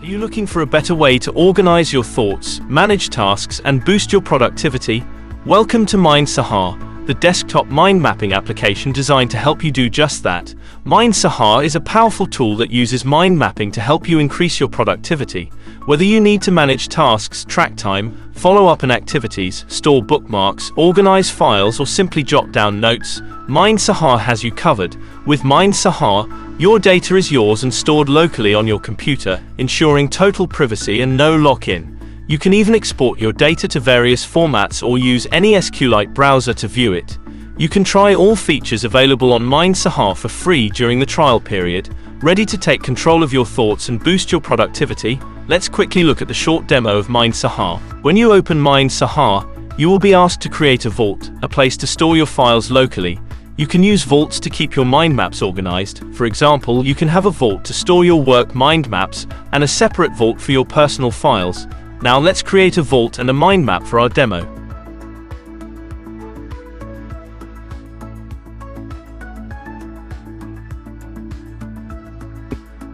Are you looking for a better way to organize your thoughts, manage tasks, and boost your productivity? Welcome to Mindsaha, the desktop mind mapping application designed to help you do just that. Mindsaha is a powerful tool that uses mind mapping to help you increase your productivity. Whether you need to manage tasks, track time, follow up on activities, store bookmarks, organize files, or simply jot down notes, Mindsaha has you covered. With Mindsaha, your data is yours and stored locally on your computer, ensuring total privacy and no lock-in. You can even export your data to various formats or use any SQLite browser to view it. You can try all features available on Mindsaha for free during the trial period. Ready to take control of your thoughts and boost your productivity? Let's quickly look at the short demo of Mindsaha. When you open Mindsaha, you will be asked to create a vault, a place to store your files locally. You can use vaults to keep your mind maps organized. For example, you can have a vault to store your work mind maps and a separate vault for your personal files. Now let's create a vault and a mind map for our demo.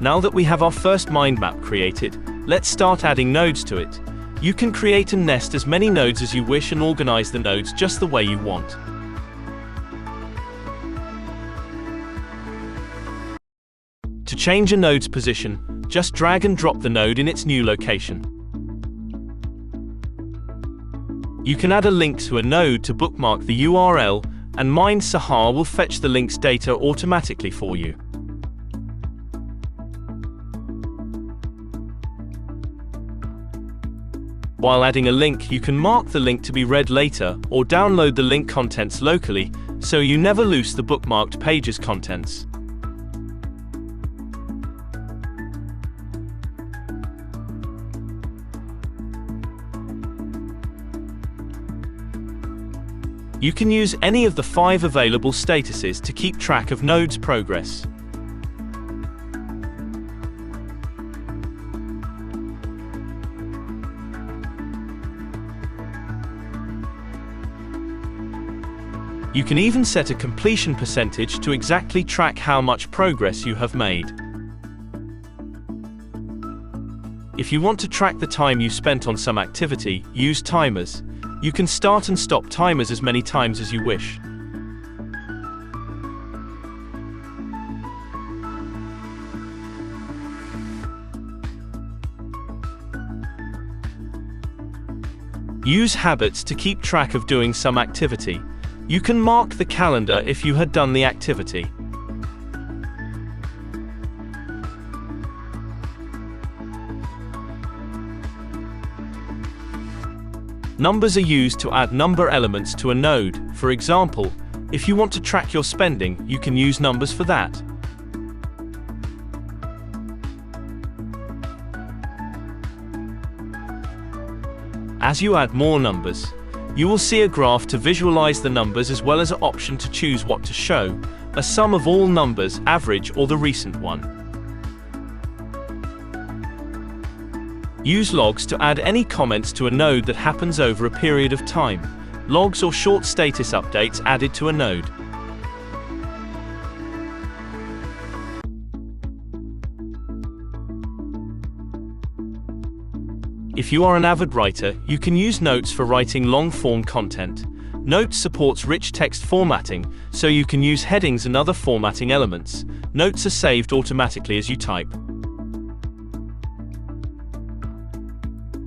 Now that we have our first mind map created, let's start adding nodes to it. You can create and nest as many nodes as you wish and organize the nodes just the way you want. To change a node's position, just drag and drop the node in its new location. You can add a link to a node to bookmark the URL, and Mindsaha will fetch the link's data automatically for you. While adding a link, you can mark the link to be read later or download the link contents locally, so you never lose the bookmarked page's contents. You can use any of the 5 available statuses to keep track of nodes' progress. You can even set a completion percentage to exactly track how much progress you have made. If you want to track the time you spent on some activity, use timers. You can start and stop timers as many times as you wish. Use habits to keep track of doing some activity. You can mark the calendar if you had done the activity. Numbers are used to add number elements to a node. For example, if you want to track your spending, you can use numbers for that. As you add more numbers, you will see a graph to visualize the numbers as well as an option to choose what to show, a sum of all numbers, average, or the recent one. Use logs to add any comments to a node that happens over a period of time. Logs or short status updates added to a node. If you are an avid writer, you can use Notes for writing long-form content. Notes supports rich text formatting, so you can use headings and other formatting elements. Notes are saved automatically as you type.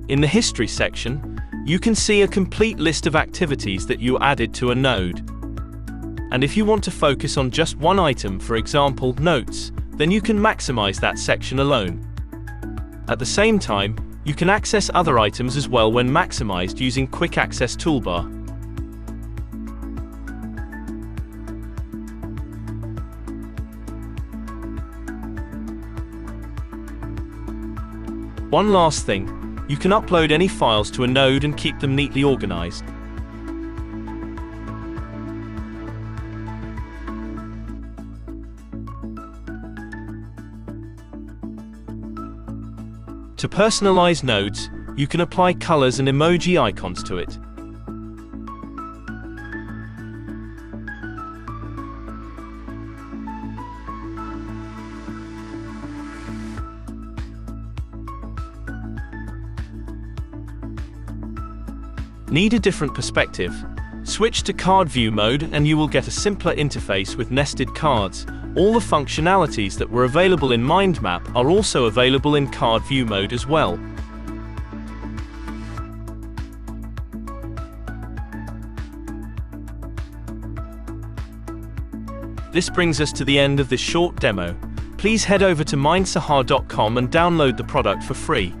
In the History section, you can see a complete list of activities that you added to a node. And if you want to focus on just one item, for example, Notes, then you can maximize that section alone. At the same time, you can access other items as well when maximized using Quick Access toolbar. One last thing. You can upload any files to a node and keep them neatly organized. To personalize nodes, you can apply colors and emoji icons to it. Need a different perspective? Switch to card view mode and you will get a simpler interface with nested cards. All the functionalities that were available in Mind Map are also available in card view mode as well. This brings us to the end of this short demo. Please head over to mindsaha.com and download the product for free.